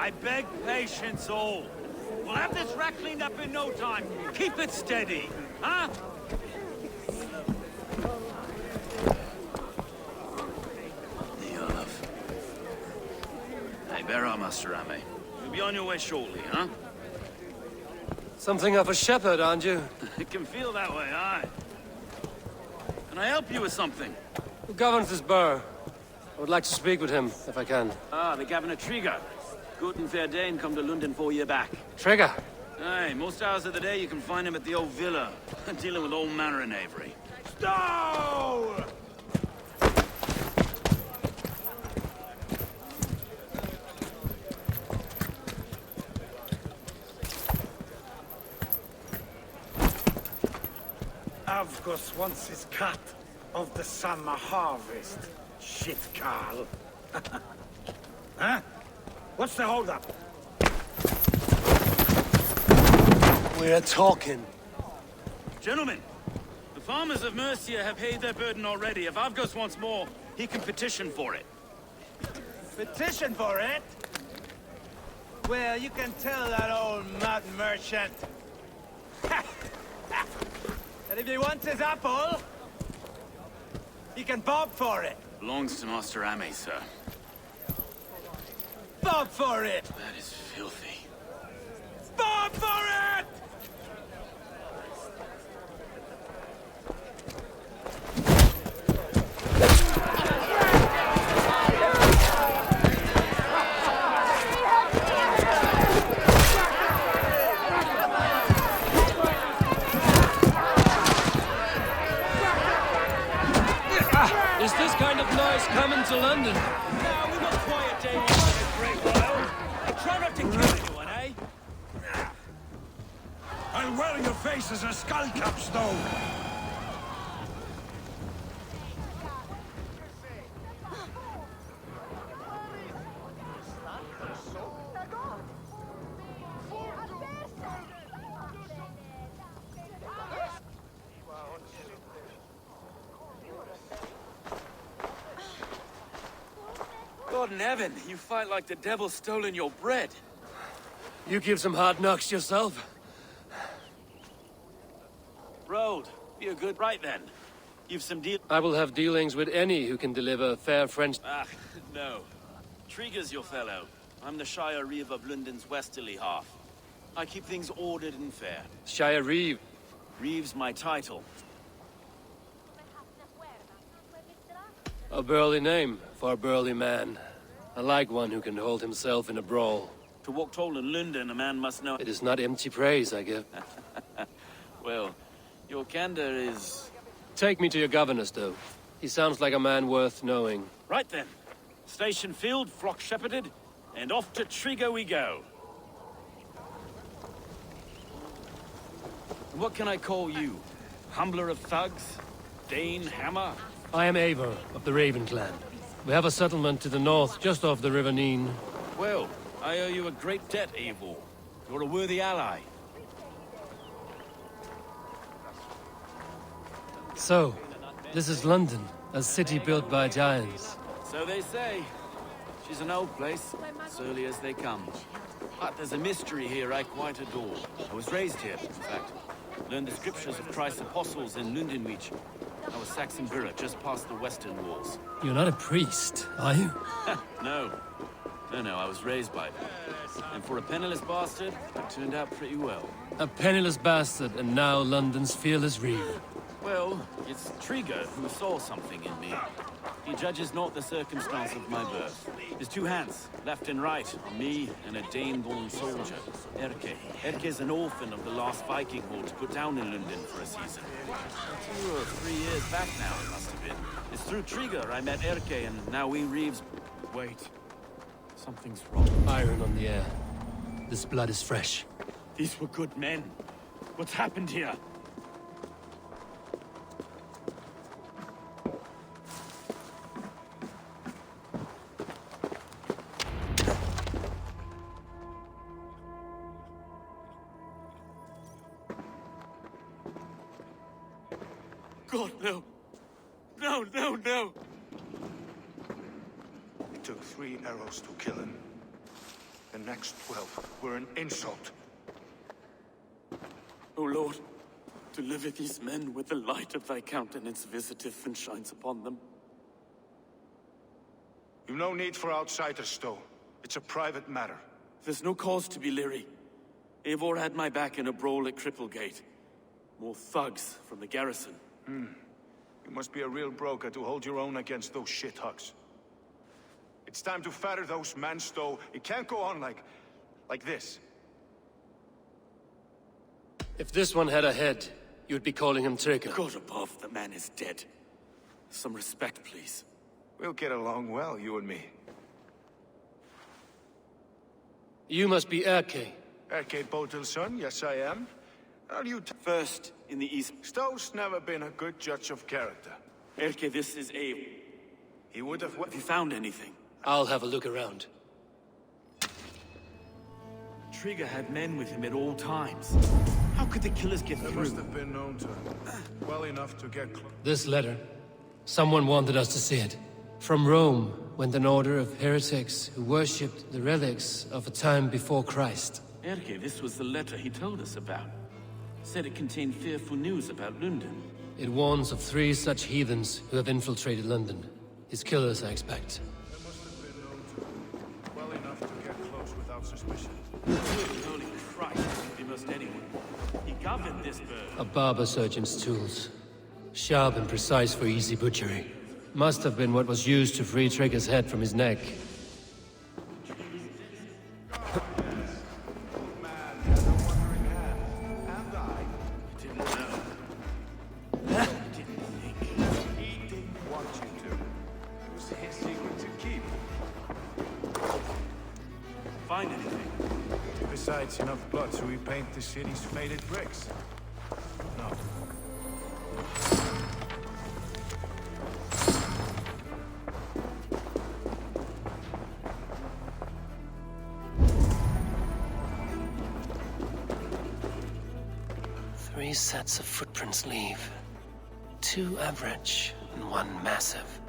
I beg patience, all. We'll have this wreck cleaned up in no time. Keep it steady, huh? Hey, bear our Master Ame. You'll be on your way shortly, huh? Something of a shepherd, aren't you? It can feel that way, aye. Can I help you with something? Who governs this burr? I would like to speak with him, if I can. Ah, the Governor Tryggr. Good and fair Dane come to London 4 years back. Tryggr! Aye, most hours of the day you can find him at the old villa, dealing with all manner of knavery. Stowe! Avgos wants his cut of the summer harvest. Shit, Carl. Huh? What's the holdup? We're talking. Gentlemen, the farmers of Mercia have paid their burden already. If Avgos wants more, he can petition for it. Petition for it? Well, you can tell that old mud merchant. And if he wants his apple, he can bob for it. Belongs to Master Ame, sir. Bob for it! That is filthy. Bob for it! Is this kind of noise coming to London? Now, we got quiet day in a great while. Try not to kill anyone, eh? I'll wear your face as a skull cap, Stowe. God in heaven, you fight like the devil's stolen your bread. You give some hard knocks yourself. Road, be a good right then. You've some deal. I will have dealings with any who can deliver fair French... Ah, no. Trygg's your fellow. I'm the Shire Reeve of London's westerly half. I keep things ordered and fair. Shire Reeve. Reeve's my title. A burly name for a burly man. I like one who can hold himself in a brawl. To walk tall in London, a man must know... It is not empty praise, I give. Well, your candor is... Take me to your governor, Stowe. He sounds like a man worth knowing. Right then. Station filled, flock shepherded, and off to Tryggr we go. And what can I call you? Humbler of thugs? Dane Hammer? I am Eivor, of the Raven clan. We have a settlement to the north, just off the River Neen. Well, I owe you a great debt, Eivor. You're a worthy ally. So, this is London, a city built by giants. So they say. She's an old place, as early as they come. But there's a mystery here I quite adore. I was raised here, in fact. Learned the scriptures of Christ's apostles in Lundenreach. I was Saxon Borough, just past the western walls. You're not a priest, are you? No. No, I was raised by them. And for a penniless bastard, it turned out pretty well. A penniless bastard, and now London's fearless Reeve. Well, it's Tryggr who saw something in me. He judges not the circumstance of my birth. His two hands, left and right, on me and a Dane-born soldier, Erke. Erke's an orphan of the last Viking hordes put down in London for a season. 2 or 3 years back now, it must have been. It's through Tryggr I met Erke, and now we Reeves... Wait. Something's wrong. Iron on the air. This blood is fresh. These were good men. What's happened here? God, no. No. It took 3 arrows to kill him. The next 12 were an insult. O Lord, deliver these men with the light of thy countenance visiteth and shines upon them. You've no need for outsiders, Stowe. It's a private matter. There's no cause to be leery. Eivor had my back in a brawl at Cripplegate. More thugs from the garrison. You must be a real broker to hold your own against those shithugs. It's time to fetter those men, Stowe. It can't go on like this. If this one had a head, you'd be calling him Tryggr. God above, the man is dead. Some respect, please. We'll get along well, you and me. You must be Erke. Erke Botel's son, yes I am. Are you First, in the east. Stowe's never been a good judge of character. Erke, this is Eivor. He would have... Have you found anything? I'll have a look around. Tryggr had men with him at all times. How could the killers get They through? must have been known to him. Well enough to get close. This letter. Someone wanted us to see it. From Rome went an order of heretics who worshipped the relics of a time before Christ. Erke, this was the letter he told us about. Said it contained fearful news about London. It warns of 3 such heathens who have infiltrated London. His killers, I expect. They must have been known to him. Well enough to get close without suspicion. Holy Christ, it could be most anyone. He governed this bird. A barber surgeon's tools. Sharp and precise for easy butchery. Must have been what was used to free Tryggr's head from his neck. Find anything? Besides enough blood to repaint the city's faded bricks. No. Three sets of footprints leave. 2 average and 1 massive.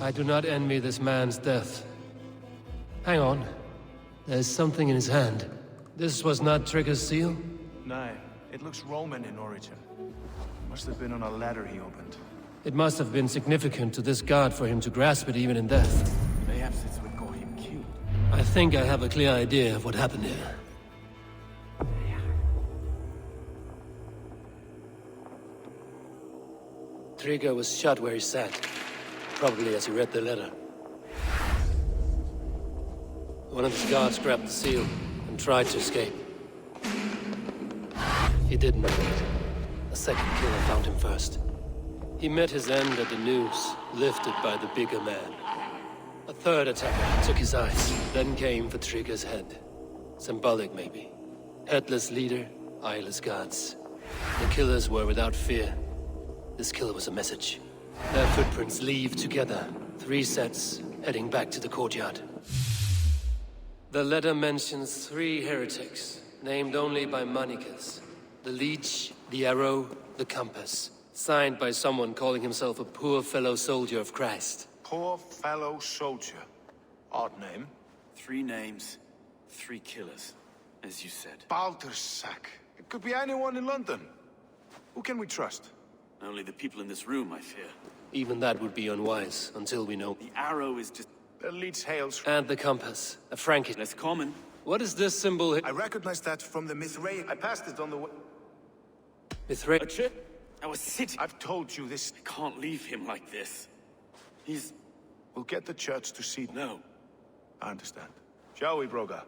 I do not envy this man's death. Hang on. There's something in his hand. This was not Tryggr's seal? No, it looks Roman in origin. Must have been on a ladder he opened. It must have been significant to this god for him to grasp it even in death. Perhaps it's what got him killed. I think I have a clear idea of what happened here. Tryggr was shot where he sat, probably as he read the letter. One of his guards grabbed the seal and tried to escape. He didn't make it. A second killer found him first. He met his end at the noose, lifted by the bigger man. A third attacker took his eyes, then came for Tryggr's head. Symbolic, maybe. Headless leader, eyeless guards. The killers were without fear. This killer was a message. Their footprints leave together. 3 sets, heading back to the courtyard. The letter mentions 3 heretics, named only by monikers. The Leech, the Arrow, the Compass. Signed by someone calling himself a poor fellow soldier of Christ. Poor fellow soldier. Odd name. 3 names, 3 killers, as you said. Baldersack. It could be anyone in London. Who can we trust? Only the people in this room, I fear. Even that would be unwise, until we know. The arrow is just The Leech hails from... And the Compass, a Frankish. less common. What is this symbol? I recognize that from the Mithraic. I passed it on the way. Mithra. A chip? I was sitting. I've told you this. I can't leave him like this. He's... We'll get the church to see. No. I understand. Shall we, Broga?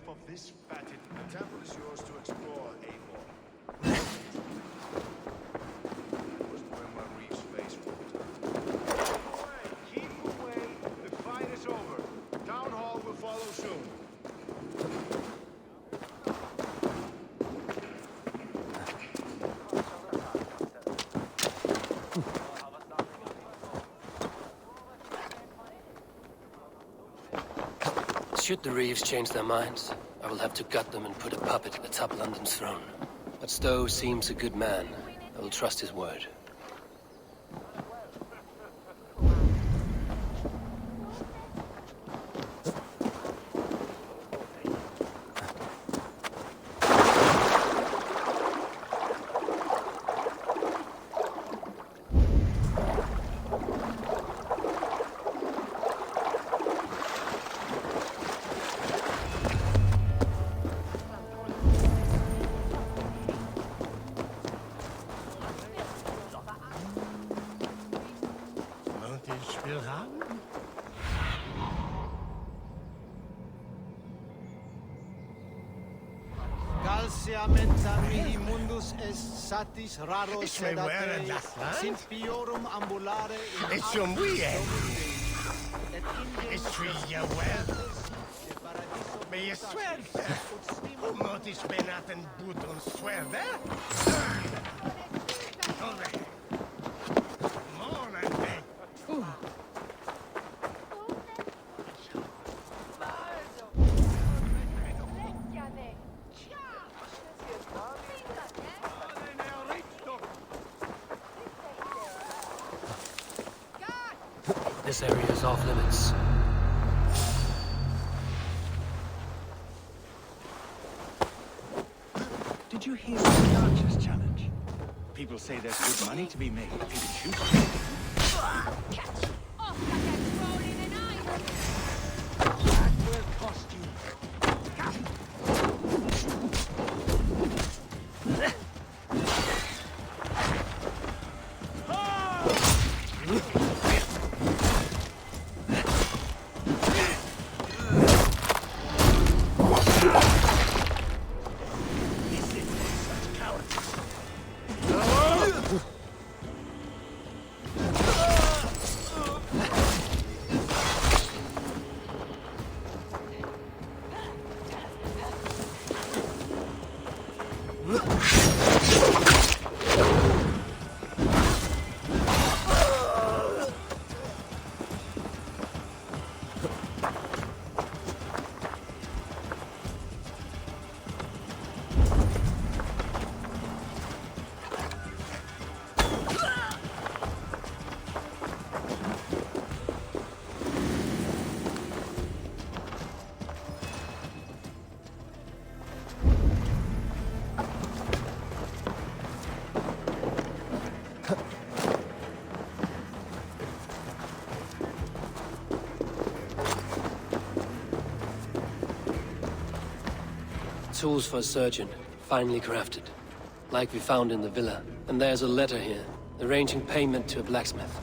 Of this fatted. The temple is yours to explore, Eivor. Was when my Reeves face faltered. Keep away. The fight is over. Town hall will follow soon. Should the Reeves change their minds, I will have to gut them and put a puppet atop London's throne. But Stowe seems a good man. I will trust his word. Mihi mundus est satis raro sedate, simpiorum ambulare in It's some weird. It's Tryggr well. Men jag svär om något i spenaten Briton Shield. This area is off limits. Did you hear of the Archer's challenge? People say there's good money to be made if you can shoot. Will cost you. tools for a surgeon, finely crafted. Like we found in the villa. And there's a letter here, arranging payment to a blacksmith.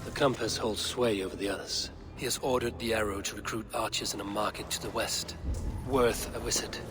The compass holds sway over the others. He has ordered the arrow to recruit archers in a market to the west. Worth a visit.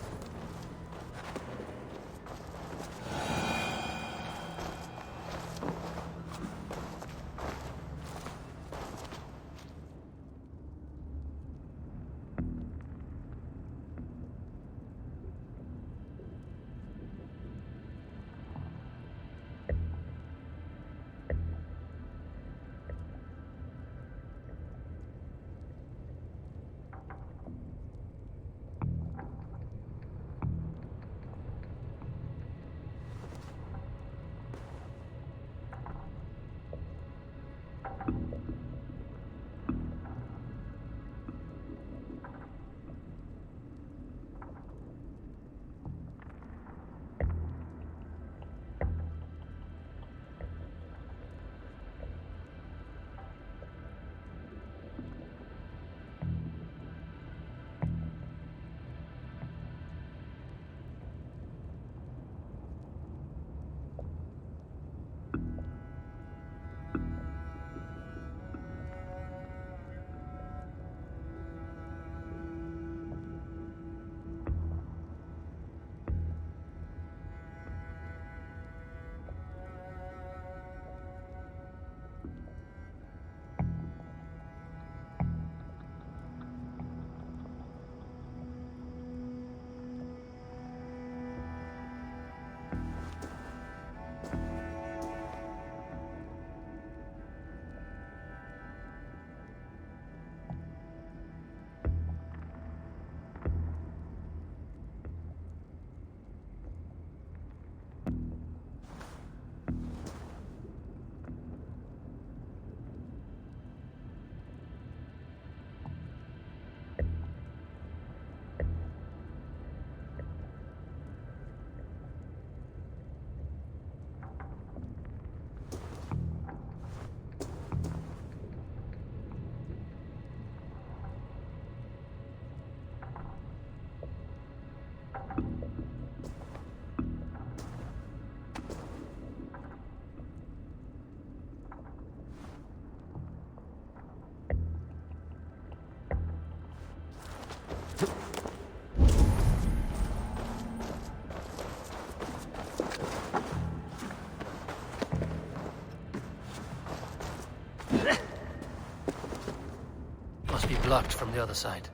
Must be blocked from the other side.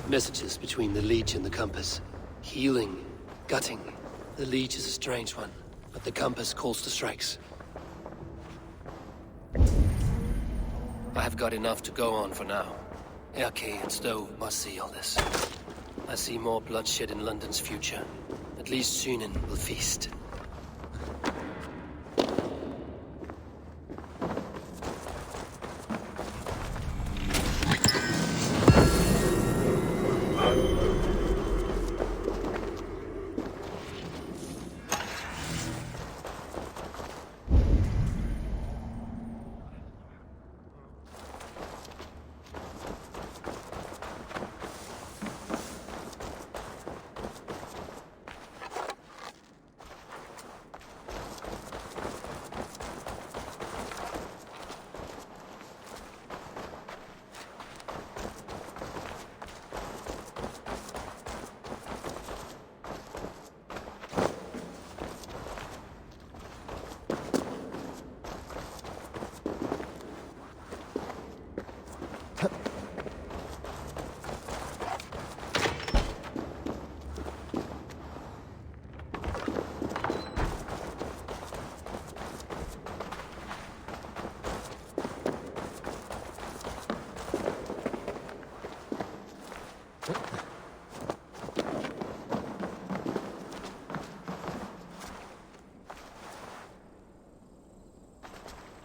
Messages between the Leech and the compass. Healing, gutting. The Leech is a strange one, but the compass calls to strikes. I have got enough to go on for now. Erke and Stowe must see all this. I see more bloodshed in London's future. At least Sunan will feast.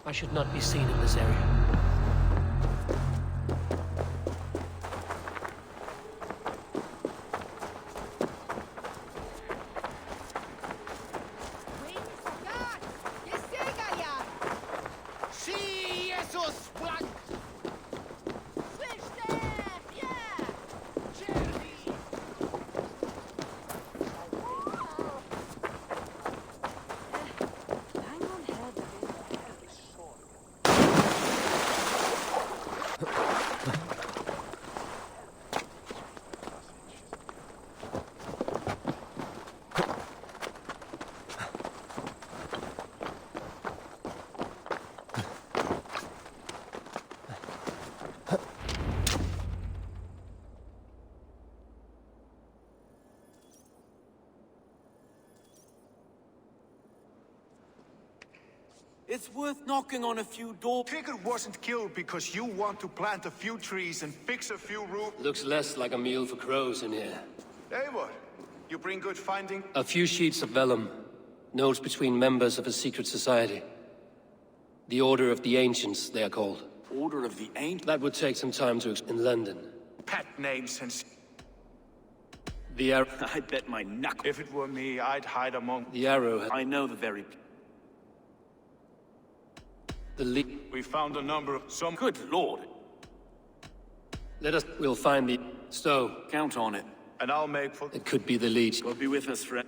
I should not be seen in this area. Sí, esos blancos. It's worth knocking on a few doors. Tryggr wasn't killed because you want to plant a few trees and fix a few roofs. Looks less like a meal for crows in here. Hey, what? You bring good finding? A few sheets of vellum. Notes between members of a secret society. The Order of the Ancients, they are called. Order of the Ancient? That would take some time to in London. Pet names and... The arrow... I bet my knuckle. If it were me, I'd hide among... The arrow... I know the very... The lead... We found a number of... some... Good lord. Let us... We'll find the... Stowe. Count on it. And I'll make for... It could be the leech. God be with us, friend.